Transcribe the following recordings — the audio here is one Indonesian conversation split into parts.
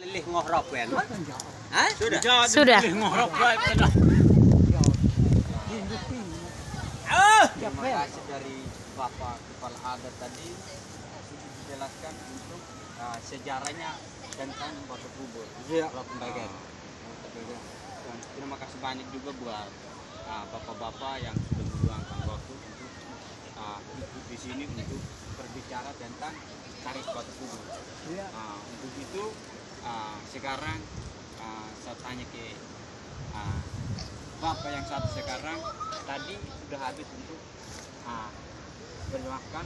Lelih ngohrop kan? Hah? Sudah. Ngohrop terima kasih dari Bapak Kepala Adat tadi sudah dijelaskan untuk sejarahnya tentang Batu Kubur. Iya. Roteng Baget. Dan terima kasih banyak juga buat bapak-bapak yang sudah meluangkan waktu untuk ikut di sini untuk berbicara tentang tarikh Batu Kubur. Iya. Untuk itu sekarang saya tanya ke Bapak yang satu sekarang tadi sudah habis untuk bermakan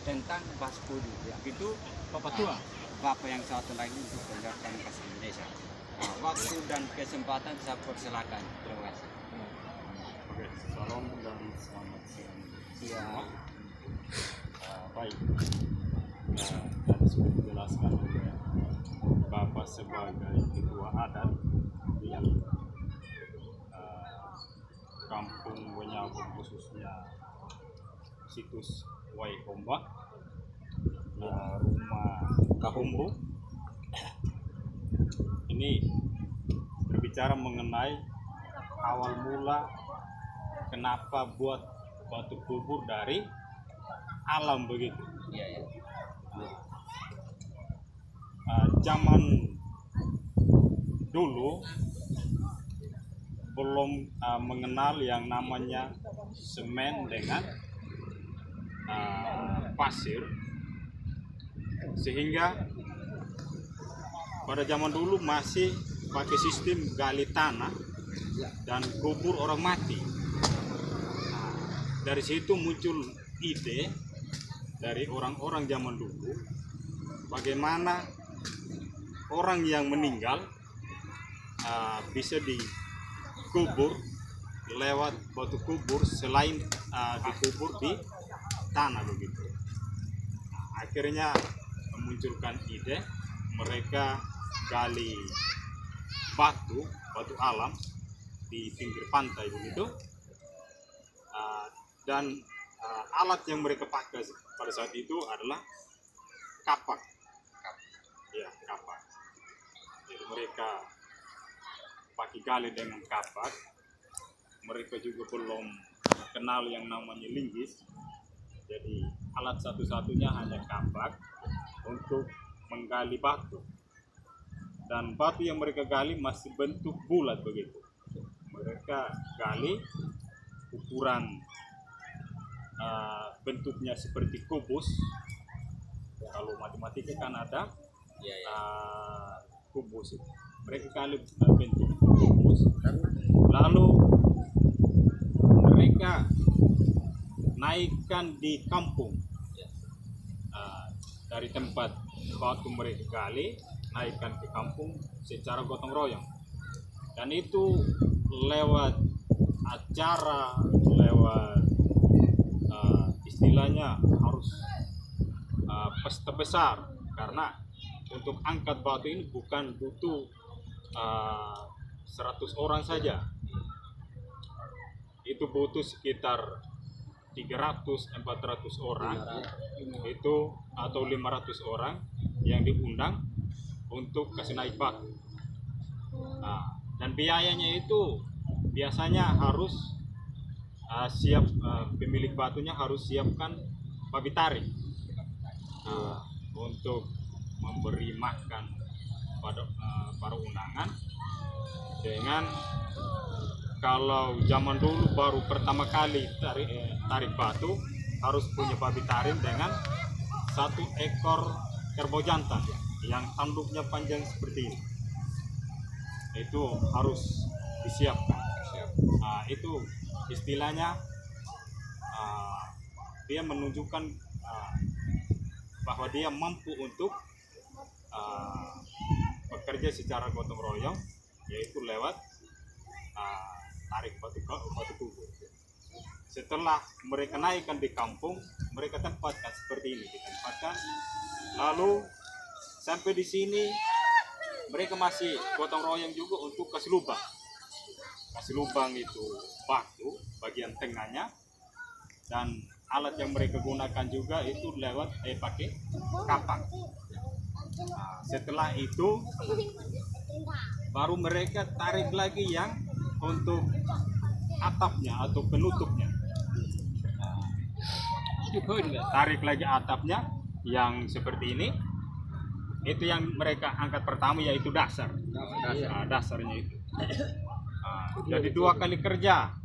tentang Batu Kubur. Itu Bapak tua. Bapak yang satu lagi untuk menjelaskan kasih Indonesia. Waktu dan kesempatan saya persilakan. Terima kasih. Oke, salam dan selamat siang. Siang. Baik, tadi sudah dijelaskan oleh Bapak sebagai ketua adat yang Kampung Wenyabung, khususnya situs Waikombak, rumah Kahumbu. Ini berbicara mengenai awal mula kenapa buat batu kubur dari alam begitu. Iya, ya. Zaman dulu belum mengenal yang namanya semen dengan pasir, sehingga pada zaman dulu masih pakai sistem gali tanah dan kubur orang mati. Dari situ muncul ide dari orang-orang zaman dulu, bagaimana orang yang meninggal bisa dikubur lewat batu kubur selain dikubur di tanah begitu. Akhirnya memunculkan ide, mereka gali batu alam di pinggir pantai begitu, dan alat yang mereka pakai pada saat itu adalah kapak. Ya, kapak. Jadi mereka pakai gali dengan kapak. Mereka juga belum kenal yang namanya linggis. Jadi alat satu-satunya hanya kapak untuk menggali batu. Dan batu yang mereka gali masih bentuk bulat begitu. Mereka gali ukuran bentuknya seperti kubus. Kalau matematika kan ada kubus. Mereka gali bentuk kubus, lalu mereka naikkan di kampung. Dari tempat batu mereka gali, naikkan ke kampung secara gotong royong, dan itu lewat acara, lewat istilahnya harus pesta besar, karena untuk angkat batu ini bukan butuh 100 orang saja, itu butuh sekitar 300-400 orang itu, atau 500 orang yang diundang untuk kasih naik batu. Dan biayanya itu biasanya harus siap, pemilik batunya harus siapkan babi taring untuk memberi makan pada para undangan. Dengan kalau zaman dulu baru pertama kali tarik batu harus punya babi taring dengan 1 ekor kerbau jantan yang tanduknya panjang seperti ini. Itu harus disiapkan. Itu istilahnya dia menunjukkan bahwa dia mampu untuk bekerja secara gotong royong, yaitu lewat tarik batu kubur. Setelah mereka naikkan di kampung, mereka tempatkan seperti ini, ditempatkan. Lalu sampai di sini mereka masih gotong royong juga untuk kasih lubang. Kasih lubang itu batu bagian tengahnya, dan alat yang mereka gunakan juga itu lewat pakai kapak. Nah, setelah itu baru mereka tarik lagi yang untuk atapnya atau penutupnya. Tarik lagi atapnya yang seperti ini. Itu yang mereka angkat pertama, yaitu dasar. Nah, dasarnya itu. Nah, jadi 2 kali kerja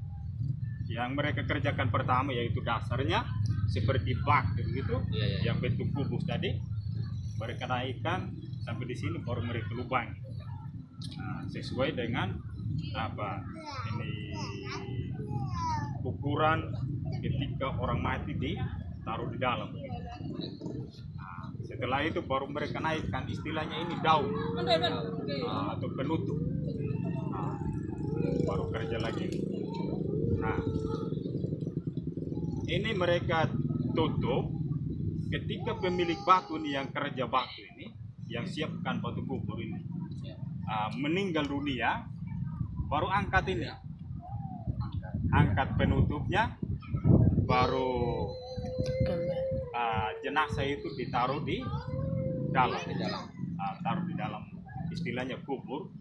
yang mereka kerjakan pertama, yaitu dasarnya seperti bak begitu, yang bentuk kubus tadi. Mereka naikkan sampai di sini, baru mereka lubangi. Nah, sesuai dengan apa ini ukuran ketika orang mati ditaruh di dalam. Nah, setelah itu baru mereka naikkan, istilahnya ini daun atau penutup. Nah, baru kerja lagi. Nah, ini mereka tutup ketika pemilik batu ini, yang kerja batu ini, yang siapkan batu kubur ini, meninggal dunia, baru angkat ini, angkat penutupnya, baru jenazah itu ditaruh di dalam, taruh di dalam, istilahnya kubur,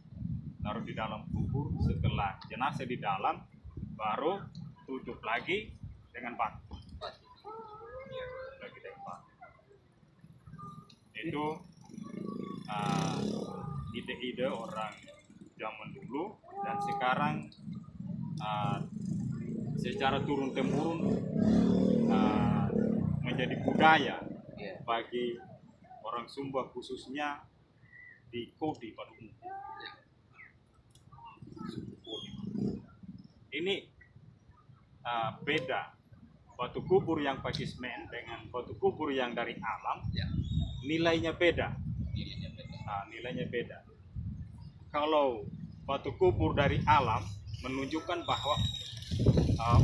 taruh di dalam kubur. Setelah jenazah di dalam, baru tutup lagi dengan batu. Lagi dengan batu. Itu ide-ide orang zaman dulu, dan sekarang secara turun temurun menjadi budaya bagi orang Sumba, khususnya di Kodi pada umumnya. Ini beda batu kubur yang pakai semen dengan batu kubur yang dari alam. Nilainya beda. Nilainya beda. Kalau batu kubur dari alam menunjukkan bahwa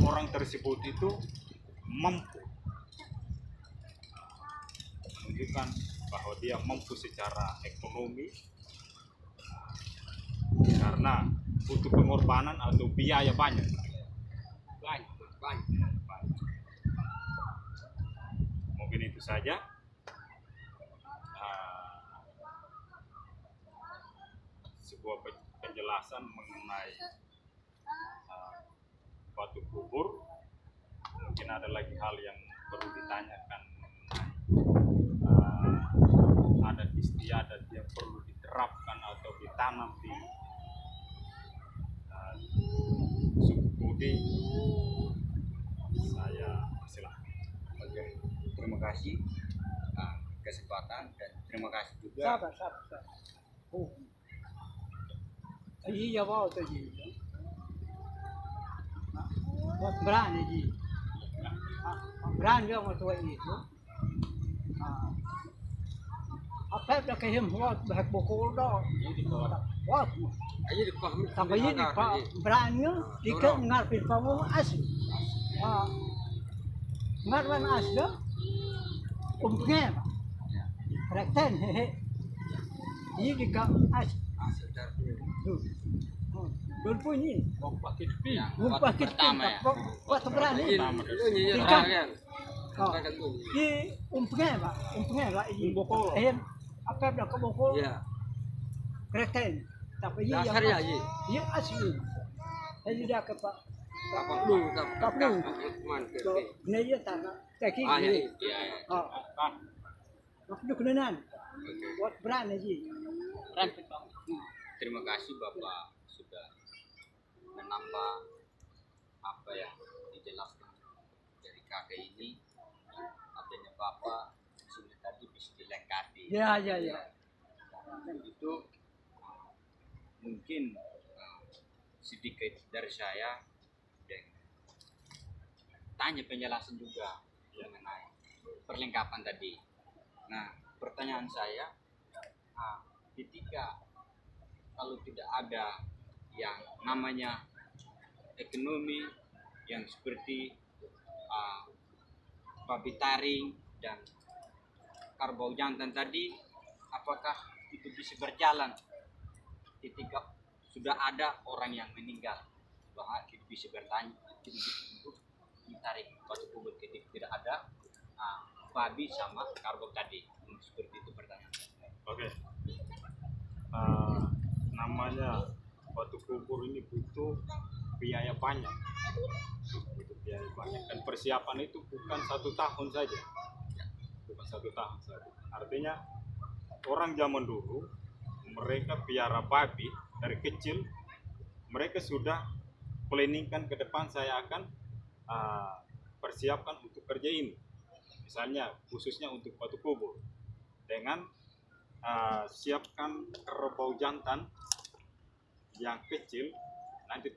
orang tersebut itu mampu, menunjukkan bahwa dia mampu secara ekonomi, karena butuh pengorbanan atau biaya banyak. Mungkin itu saja. Sebuah penjelasan mengenai batu kubur. Mungkin ada lagi hal yang perlu ditanyakan mengenai adat istiadat yang perlu diterapkan atau ditanam di suku Kodi. Saya silakan. Oke, terima kasih kesempatan, dan terima kasih juga. Iya, bawa tu ji. Berani ji. Berani yang tu itu. Apa dah kehim buat bahak bokol dah. Buat. Ayo dipahami. Sampai ini pak berani tiga ngarpin kamu asli. Ngarpan asli. Umpnya. Rekten hehe. Ini tiga asli. Belum punya. Mumpakit pertama ya. Waktu berani. Di umpnya pak, umpnya pak ini. Bokol. Apa dah ke bokol? Kreten. Tapi ini Dasarnya aja. Iya asli. Jadi dah ke pak. Kapal dulu, Kapal. Ini dia tanah. Kaki ini. Waktu kenalan. Buat berani ji. Terima kasih Bapak sudah menambah apa yang dijelaskan dari kakek ini. Adanya Bapak sudah tadi bisa dilengkapi. Ya. Itu mungkin sedikit dari saya, dan tanya penjelasan juga mengenai perlengkapan tadi. Nah, pertanyaan saya, ketika kalau tidak ada yang namanya ekonomi yang seperti babi taring dan kerbau jantan tadi, apakah itu bisa berjalan ketika sudah ada orang yang meninggal? Bahwa itu bisa bertanya untuk ditarik batu kubur ketika tidak ada babi sama kerbau tadi. Seperti itu pertanyaan. Oke. Namanya batu kubur ini butuh biaya banyak. Butuh biaya banyak. Dan persiapan itu bukan 1 tahun saja. Bukan 1 tahun saja. Artinya orang zaman dulu mereka piara babi dari kecil, mereka sudah planningkan ke depan saya akan persiapkan untuk kerja ini. Misalnya khususnya untuk batu kubur dengan siapkan kerbau jantan yang kecil, nanti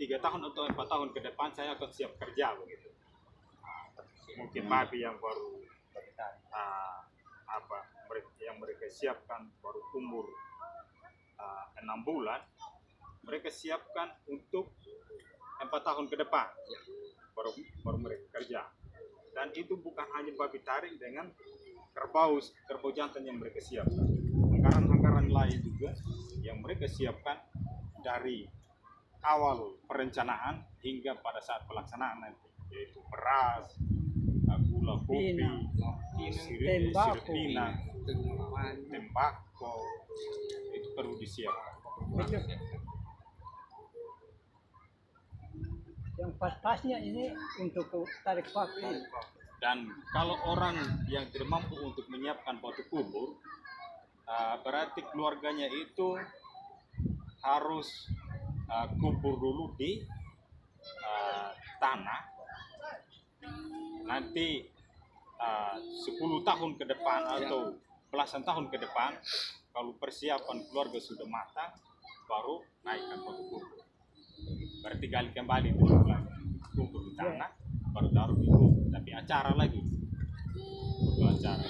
3 tahun atau 4 tahun ke depan saya akan siap kerja begitu. Mungkin babi yang baru yang mereka siapkan baru umur 6 bulan, mereka siapkan untuk 4 tahun ke depan baru mereka kerja. Dan itu bukan hanya babi taring dengan kerbau jantan yang mereka siapkan, anggaran lain juga yang mereka siapkan dari awal perencanaan hingga pada saat pelaksanaan nanti, yaitu beras, gula kopi, sirip pinang, tembakau, itu perlu disiapkan. Yang pas-pasnya ini untuk tarik pakai. Dan kalau orang yang tidak mampu untuk menyiapkan batu kubur, berarti keluarganya itu harus kubur dulu di tanah. Nanti 10 tahun ke depan atau belasan tahun ke depan, kalau persiapan keluarga sudah matang, baru naikkan batu kubur. Berarti gali kembali dulu lagi, kubur di tanah, baru taruh di kubur. Tapi acara lagi, butuh acara,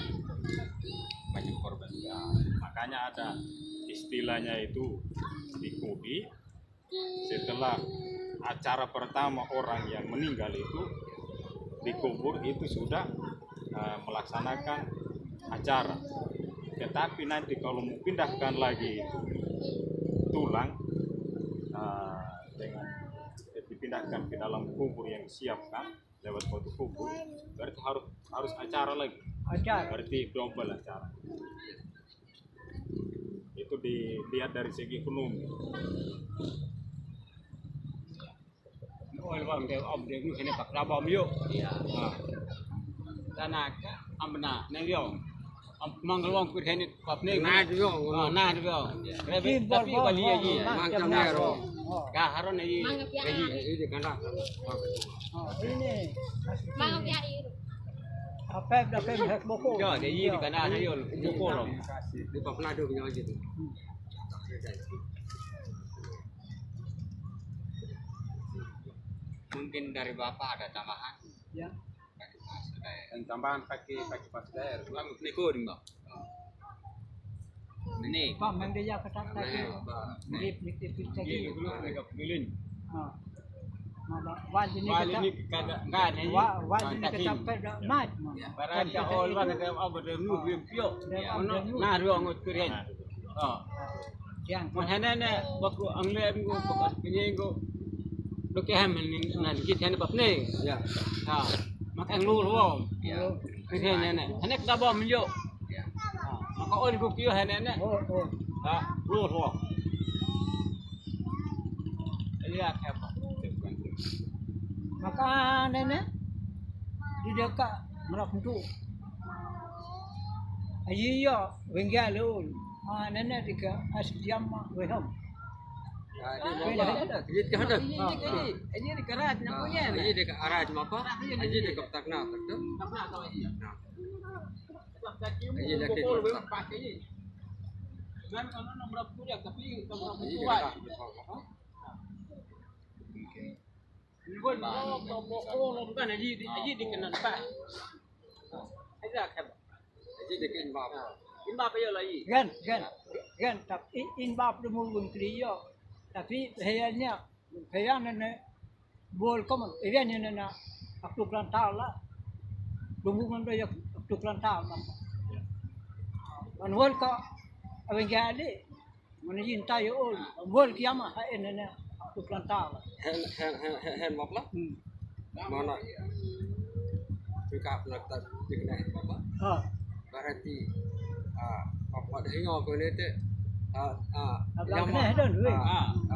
banyak korban. Ya, makanya ada istilahnya itu di Kudi. Setelah acara pertama orang yang meninggal itu dikubur, itu sudah melaksanakan acara. Tetapi nanti kalau mau pindahkan lagi tulang dengan dipindahkan ke dalam kubur yang disiapkan lewat batu kubur, berarti harus acara lagi. Berarti double acara. Itu dilihat dari segi ekonomi. Oh, bang, dia nu ini pak rabam yuk. Iya. Tanah amna nengyong. Mangalong kur ini papne. Nah juga. Tapi kali aja. Mangkam nero. Kaharon aja. Ini kan lah. Ini. Mangap ya itu. Apa hek boko. Jo, dia di kana aja yul. Boko loh. Di Papua punya aja tuh. Mungkin dari bapak ada tambahan. Ya. Dan tambahan pakai pas daerah. Bang, nikun bang. Ini. Pak mendia ketat tadi. Nip Ini dulu mereka pilih. Wajib Wali kada enggak nih. wajib kecapai mat. Barang ya all bang ada apa ada nu pio. Nah ruang kuren. Oh. Yang Mahana baku angle minggu baku pinjenggo. Doke ham nan kita ni papne. Ya. Ha. Makan lu ruang. Kuren ni. Hanek daba menjo. Maka all ku pio hana ni. oh. Ha, lu ruang. Lihat apa. Maka nenek di dekat merap tu. Ayiya wengalul. Nenek dika asjam weham. Jadi ada. Ini di kerat namanya. Jadi dekat arah cuma apa? Jadi dekat takna betul. Ini dekat pakai. Dan kalau nomor punya tapi nomor Jadi kuat. dekat. Bukan oh bukan aja di kena apa. Aja kan. Jadi dekat apa? Ini apa ya lagi? Gan tapi in bab lumulun kriyo. Tapi hayanya nenek bol kaman. Hayanya nenek aktu kelantar lah. Lumulun dia aktu kelantar lah. Anwal ka awengali. Mana jinta yo ol. Bol kiamah nenek aktu kelantar lah. Hen apa? Mana? Jika nak tak dikena apa? Berarti apa dah ingat kau ni tu Abang kena ada duit.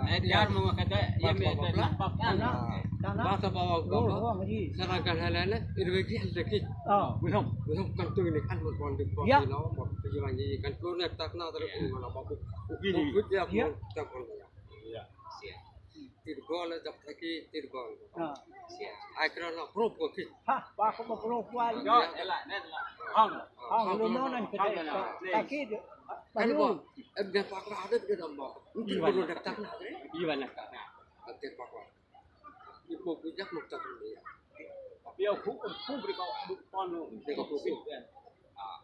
Edgar mau kata ya Tanah, tanah. bahasa bawa Oh, kau mari. serangkan halal itu bagi hal sedikit belum kan tu ini kan bukan di kau Ya. ni lah tujuan jadi kan tu nak tak nak terus mana apa Begini. buku dia Ya. pun tak pun Iya. tirgol tak lagi tirgol Ha. akhirnya nak proof kau kit Pak aku mau perempuan. elah hang Belum mana kita. Kaki dia. kan Baru. dia pakai ada dia tambah itu perlu daftar nak gimana kak ada pakai ibu bijak mau tak dia tapi aku beri kau panu dia kau proof ah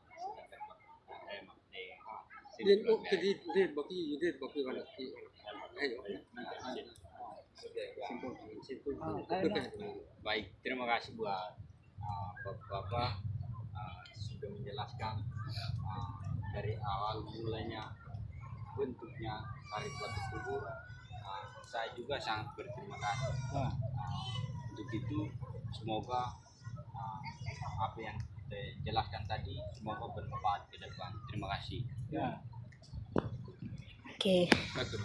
dia jadi dia bagi mana ayo baik terima kasih buat bapak-bapak sudah menjelaskan dari awal mulanya bentuknya tari batu kubur. Saya juga sangat berterima kasih. Untuk itu semoga apa yang kita jelaskan tadi semoga bermanfaat ke depan. Terima kasih. Ya. Oke. Betul.